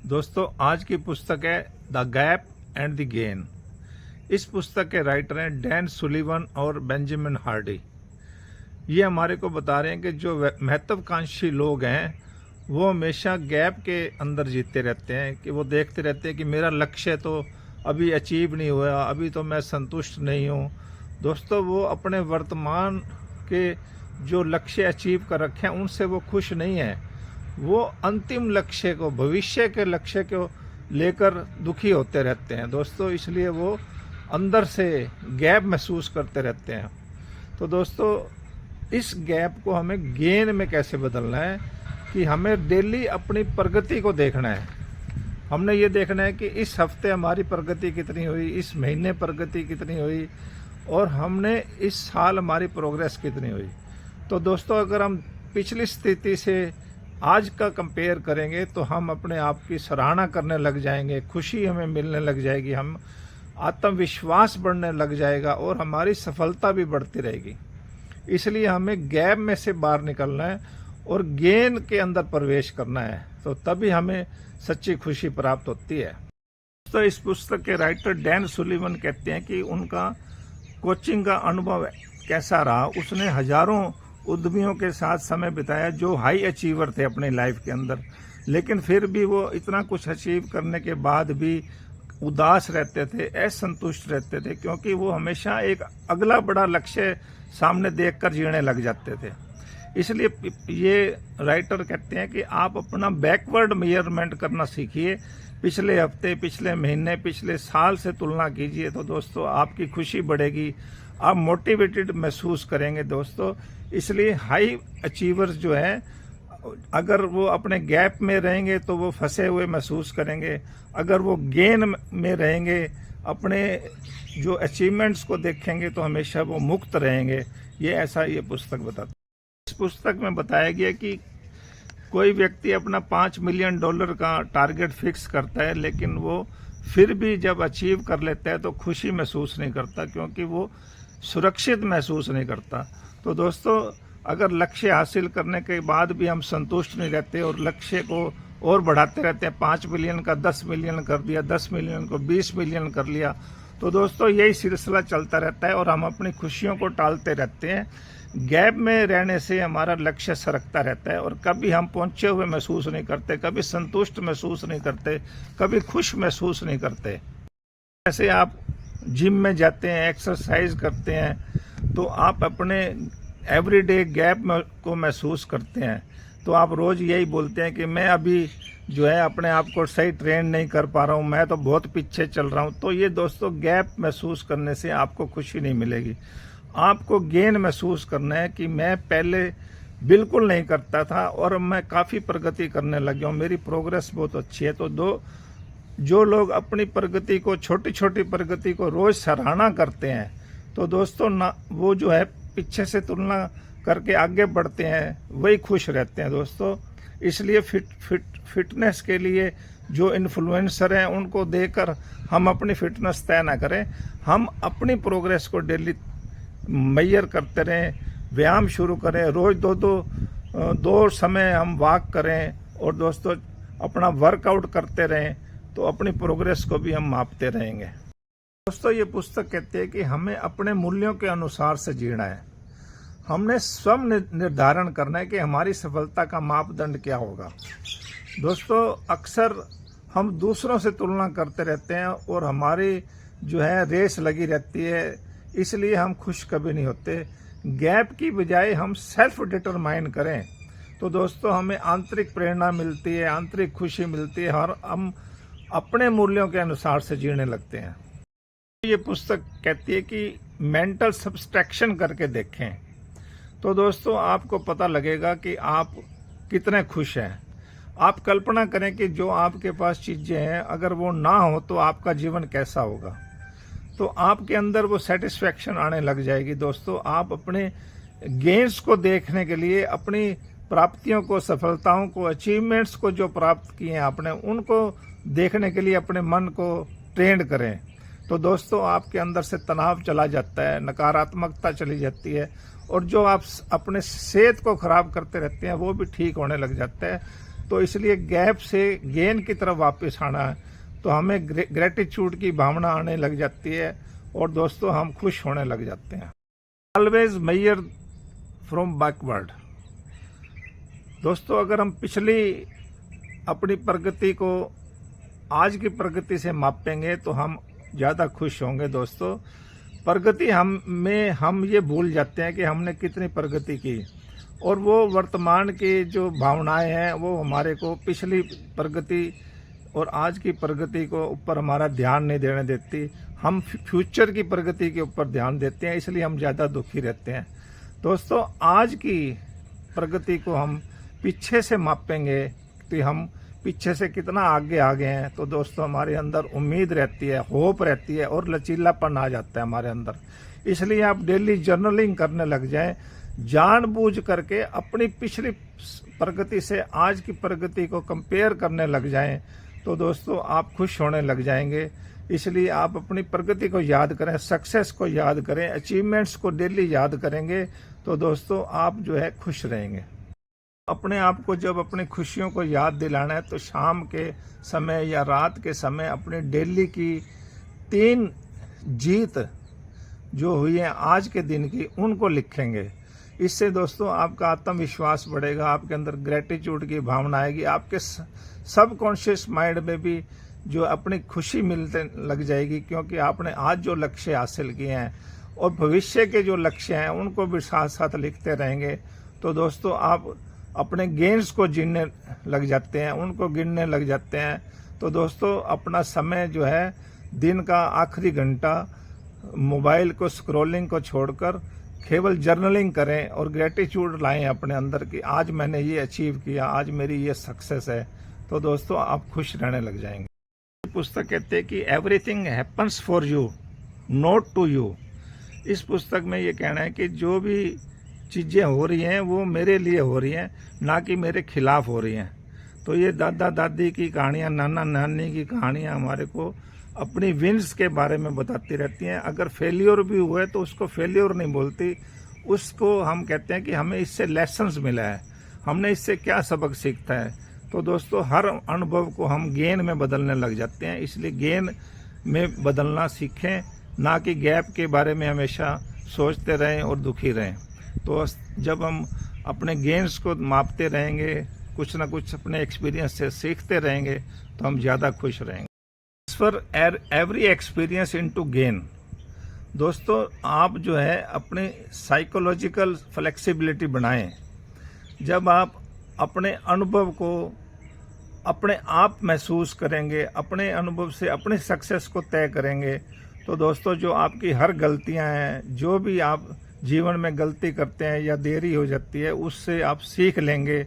दोस्तों, आज की पुस्तक है the gap and the gain. इस पुस्तक के राइटर हैं डैन सुलिवन और बेंजामिन हार्डी। ये हमारे को बता रहे हैं कि जो महत्वाकांक्षी लोग हैं वो हमेशा गैप के अंदर जीते रहते हैं, कि वो देखते रहते हैं कि मेरा लक्ष्य तो अभी अचीव नहीं हुआ, अभी तो मैं संतुष्ट नहीं हूँ। दोस्तों, वो अपने वर्तमान के जो लक्ष्य अचीव कर रखे हैं उनसे वो खुश नहीं है। वो अंतिम लक्ष्य को, भविष्य के लक्ष्य को लेकर दुखी होते रहते हैं दोस्तों, इसलिए वो अंदर से गैप महसूस करते रहते हैं। तो दोस्तों, इस गैप को हमें गेन में कैसे बदलना है कि हमें डेली अपनी प्रगति को देखना है। हमने ये देखना है कि इस हफ्ते हमारी प्रगति कितनी हुई, इस महीने प्रगति कितनी हुई, और हमने इस साल हमारी प्रोग्रेस कितनी हुई। तो दोस्तों, अगर हम पिछली स्थिति से आज का कंपेयर करेंगे तो हम अपने आप की सराहना करने लग जाएंगे, खुशी हमें मिलने लग जाएगी, हम आत्मविश्वास बढ़ने लग जाएगा और हमारी सफलता भी बढ़ती रहेगी। इसलिए हमें गैप में से बाहर निकलना है और गेन के अंदर प्रवेश करना है, तो तभी हमें सच्ची खुशी प्राप्त होती है। तो इस पुस्तक के राइटर डैन सुलिवन कहते हैं कि उनका कोचिंग का अनुभव कैसा रहा। उसने हजारों उद्यमियों के साथ समय बिताया जो हाई अचीवर थे अपने लाइफ के अंदर, लेकिन फिर भी वो इतना कुछ अचीव करने के बाद भी उदास रहते थे, असंतुष्ट रहते थे, क्योंकि वो हमेशा एक अगला बड़ा लक्ष्य सामने देखकर जीने लग जाते थे। इसलिए ये राइटर कहते हैं कि आप अपना बैकवर्ड मेजरमेंट करना सीखिए, पिछले हफ्ते, पिछले महीने, पिछले साल से तुलना कीजिए, तो दोस्तों आपकी खुशी बढ़ेगी, आप मोटिवेटेड महसूस करेंगे दोस्तों। इसलिए हाई अचीवर्स जो हैं, अगर वो अपने गैप में रहेंगे तो वो फंसे हुए महसूस करेंगे, अगर वो गेन में रहेंगे, अपने जो अचीवमेंट्स को देखेंगे तो हमेशा वो मुक्त रहेंगे। ये पुस्तक बताती है। इस पुस्तक में बताया गया कि कोई व्यक्ति अपना $5 मिलियन का टारगेट फिक्स करता है, लेकिन वो फिर भी जब अचीव कर लेता है तो खुशी महसूस नहीं करता, क्योंकि वो सुरक्षित महसूस नहीं करता। तो दोस्तों, अगर लक्ष्य हासिल करने के बाद भी हम संतुष्ट नहीं रहते और लक्ष्य को और बढ़ाते रहते हैं, 5 मिलियन का 10 मिलियन कर दिया, 10 मिलियन को 20 मिलियन कर लिया, तो दोस्तों यही सिलसिला चलता रहता है और हम अपनी खुशियों को टालते रहते हैं। गैप में रहने से हमारा लक्ष्य सरकता रहता है और कभी हम पहुंचे हुए महसूस नहीं करते, कभी संतुष्ट महसूस नहीं करते, कभी खुश महसूस नहीं करते। जैसे आप जिम में जाते हैं, एक्सरसाइज करते हैं, तो आप अपने एवरीडे गैप को महसूस करते हैं, तो आप रोज़ यही बोलते हैं कि मैं अभी जो है अपने आप को सही ट्रेन नहीं कर पा रहा हूँ, मैं तो बहुत पीछे चल रहा हूँ। तो ये दोस्तों, गैप महसूस करने से आपको खुशी नहीं मिलेगी। आपको गेन महसूस करना है कि मैं पहले बिल्कुल नहीं करता था और अब मैं काफ़ी प्रगति करने लग गया हूँ, मेरी प्रोग्रेस बहुत अच्छी है। तो जो लोग अपनी प्रगति को, छोटी छोटी प्रगति को रोज़ सराहना करते हैं, तो दोस्तों ना वो जो है पीछे से तुलना करके आगे बढ़ते हैं, वही खुश रहते हैं दोस्तों। इसलिए फिटनेस के लिए जो इन्फ्लुएंसर हैं उनको देखकर हम अपनी फिटनेस तय ना करें, हम अपनी प्रोग्रेस को डेली मेजर करते रहें, व्यायाम शुरू करें, रोज़ दो समय हम वॉक करें और दोस्तों अपना वर्कआउट करते रहें, तो अपनी प्रोग्रेस को भी हम मापते रहेंगे। दोस्तों, ये पुस्तक कहती है कि हमें अपने मूल्यों के अनुसार से जीना है। हमने स्वयं निर्धारण करना है कि हमारी सफलता का मापदंड क्या होगा। दोस्तों, अक्सर हम दूसरों से तुलना करते रहते हैं और हमारी जो है रेस लगी रहती है, इसलिए हम खुश कभी नहीं होते। गैप की बजाय हम सेल्फ डिटरमाइन करें तो दोस्तों हमें आंतरिक प्रेरणा मिलती है, आंतरिक खुशी मिलती है और हम अपने मूल्यों के अनुसार से जीने लगते हैं। ये पुस्तक कहती है कि मेंटल सब्सट्रैक्शन करके देखें, तो दोस्तों आपको पता लगेगा कि आप कितने खुश हैं। आप कल्पना करें कि जो आपके पास चीज़ें हैं, अगर वो ना हो तो आपका जीवन कैसा होगा, तो आपके अंदर वो सेटिस्फैक्शन आने लग जाएगी। दोस्तों, आप अपने गेन्स को देखने के लिए, अपनी प्राप्तियों को, सफलताओं को, अचीवमेंट्स को जो प्राप्त किए हैं आपने, उनको देखने के लिए अपने मन को ट्रेंड करें, तो दोस्तों आपके अंदर से तनाव चला जाता है, नकारात्मकता चली जाती है और जो आप अपने सेहत को खराब करते रहते हैं वो भी ठीक होने लग जाता है। तो इसलिए गैप से गेन की तरफ वापस आना है, तो हमें ग्रेटिट्यूड की भावना आने लग जाती है और दोस्तों हम खुश होने लग जाते हैं। Always measure from backward. दोस्तों अगर हम पिछली अपनी प्रगति को आज की प्रगति से मापेंगे तो हम ज़्यादा खुश होंगे। दोस्तों प्रगति हम ये भूल जाते हैं कि हमने कितनी प्रगति की, और वो वर्तमान की जो भावनाएं हैं वो हमारे को पिछली प्रगति और आज की प्रगति को ऊपर हमारा ध्यान नहीं देने देती। हम फ्यूचर की प्रगति के ऊपर ध्यान देते हैं, इसलिए हम ज़्यादा दुखी रहते हैं। दोस्तों आज की प्रगति को हम पीछे से मापेंगे कि हम पीछे से कितना आगे आ गए हैं, तो दोस्तों हमारे अंदर उम्मीद रहती है, होप रहती है और लचीलापन आ जाता है हमारे अंदर। इसलिए आप डेली जर्नलिंग करने लग जाएं, जानबूझ करके अपनी पिछली प्रगति से आज की प्रगति को कंपेयर करने लग जाएं, तो दोस्तों आप खुश होने लग जाएंगे। इसलिए आप अपनी प्रगति को याद करें, सक्सेस को याद करें, अचीवमेंट्स को डेली याद करेंगे तो दोस्तों आप जो है खुश रहेंगे। अपने आप को जब अपनी खुशियों को याद दिलाना है तो शाम के समय या रात के समय अपने डेली की 3 जीत जो हुई है आज के दिन की उनको लिखेंगे। इससे दोस्तों आपका आत्मविश्वास बढ़ेगा, आपके अंदर ग्रेटिट्यूड की भावना आएगी, आपके सबकॉन्शियस माइंड में भी जो अपनी खुशी मिलने लग जाएगी, क्योंकि आपने आज जो लक्ष्य हासिल किए हैं और भविष्य के जो लक्ष्य हैं उनको भी साथ साथ लिखते रहेंगे। तो दोस्तों आप अपने गेन्स को गिनने लग जाते हैं, उनको गिनने लग जाते हैं। तो दोस्तों अपना समय जो है दिन का आखिरी घंटा मोबाइल को स्क्रॉलिंग को छोड़कर केवल जर्नलिंग करें और ग्रेटिट्यूड लाएं अपने अंदर कि आज मैंने ये अचीव किया, आज मेरी ये सक्सेस है। तो दोस्तों आप खुश रहने लग जाएंगे। पुस्तक कहते हैं कि everything happens for you not to you. इस पुस्तक में ये कहना है कि जो भी चीज़ें हो रही हैं वो मेरे लिए हो रही हैं, ना कि मेरे खिलाफ हो रही हैं। तो ये दादा दादी की कहानियाँ, नाना नानी की कहानियाँ हमारे को अपनी विन्स के बारे में बताती रहती हैं। अगर फेलियर भी हुए तो उसको फेलियर नहीं बोलती, उसको हम कहते हैं कि हमें इससे लेसन्स मिला है, हमने इससे क्या सबक सीखता है। तो दोस्तों हर अनुभव को हम गेन में बदलने लग जाते हैं, इसलिए गेन में बदलना सीखें, ना कि गैप के बारे में हमेशा सोचते रहें और दुखी रहें। तो जब हम अपने गेन्स को मापते रहेंगे, कुछ ना कुछ अपने एक्सपीरियंस से सीखते रहेंगे, तो हम ज़्यादा खुश रहेंगे। Transfer every experience into gain. दोस्तों आप जो है अपने साइकोलॉजिकल फ्लेक्सिबिलिटी बनाएं। जब आप अपने अनुभव को अपने आप महसूस करेंगे, अपने अनुभव से अपनी सक्सेस को तय करेंगे, तो दोस्तों जो आपकी हर गलतियां हैं, जो भी आप जीवन में गलती करते हैं या देरी हो जाती है, उससे आप सीख लेंगे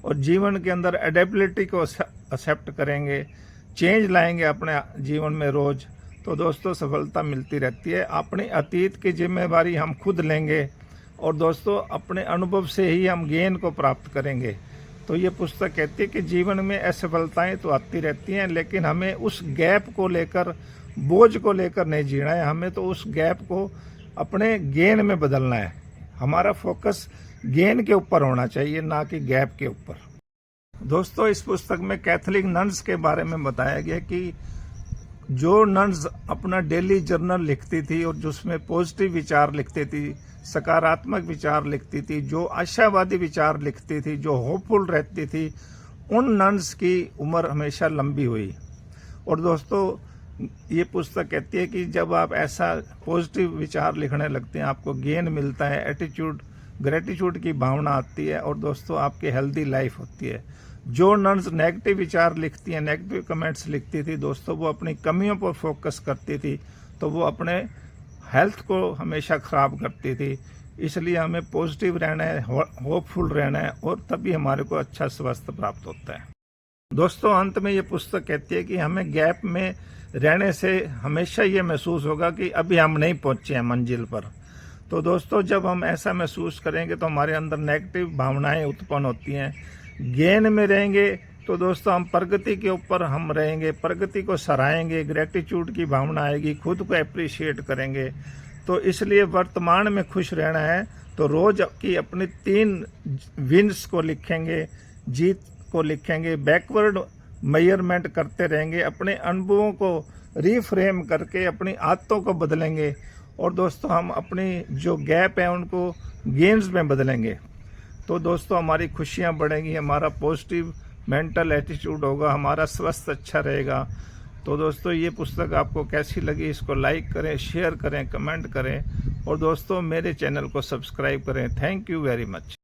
और जीवन के अंदर एडेबिलिटी को एक्सेप्ट करेंगे, चेंज लाएंगे अपने जीवन में रोज। तो दोस्तों सफलता मिलती रहती है। अपने अतीत की जिम्मेवारी हम खुद लेंगे और दोस्तों अपने अनुभव से ही हम गेन को प्राप्त करेंगे। तो ये पुस्तक कहती है कि जीवन में असफलताएं तो आती रहती हैं, लेकिन हमें उस गैप को लेकर, बोझ को लेकर नहीं जीना है, हमें तो उस गैप को अपने गेन में बदलना है। हमारा फोकस गेन के ऊपर होना चाहिए, ना कि गैप के ऊपर। दोस्तों इस पुस्तक में कैथोलिक नन्स के बारे में बताया गया कि जो नन्स अपना डेली जर्नल लिखती थी और जिसमें पॉजिटिव विचार लिखती थी, सकारात्मक विचार लिखती थी, जो आशावादी विचार लिखती थी, जो होपफुल रहती थी, उन नन्स की उम्र हमेशा लंबी हुई। और दोस्तों ये पुस्तक कहती है कि जब आप ऐसा पॉजिटिव विचार लिखने लगते हैं, आपको गेन मिलता है, एटीट्यूड, ग्रेटिट्यूड की भावना आती है और दोस्तों आपकी हेल्दी लाइफ होती है। जो नन्स नेगेटिव विचार लिखती हैं, नेगेटिव कमेंट्स लिखती थी, दोस्तों वो अपनी कमियों पर फोकस करती थी, तो वो अपने हेल्थ को हमेशा ख़राब करती थी। इसलिए हमें पॉजिटिव रहना है, होपफुल रहना है, और तभी हमारे को अच्छा स्वास्थ्य प्राप्त होता है। दोस्तों अंत में ये पुस्तक कहती है कि हमें गैप में रहने से हमेशा ये महसूस होगा कि अभी हम नहीं पहुंचे हैं मंजिल पर। तो दोस्तों जब हम ऐसा महसूस करेंगे तो हमारे अंदर नेगेटिव भावनाएं उत्पन्न होती हैं। गेन में रहेंगे तो दोस्तों हम प्रगति के ऊपर हम रहेंगे, प्रगति को सराहेंगे, ग्रेटिट्यूड की भावना आएगी, खुद को अप्रिशिएट करेंगे। तो इसलिए वर्तमान में खुश रहना है तो रोज की अपनी 3 विन्स को लिखेंगे, जीत को लिखेंगे, बैकवर्ड मेजरमेंट करते रहेंगे, अपने अनुभवों को रीफ्रेम करके अपनी आदतों को बदलेंगे और दोस्तों हम अपनी जो गैप है उनको गेन्स में बदलेंगे। तो दोस्तों हमारी खुशियाँ बढ़ेंगी, हमारा पॉजिटिव मेंटल एटीट्यूड होगा, हमारा स्वास्थ्य अच्छा रहेगा। तो दोस्तों ये पुस्तक आपको कैसी लगी, इसको लाइक करें, शेयर करें, कमेंट करें और दोस्तों मेरे चैनल को सब्सक्राइब करें। Thank you very much.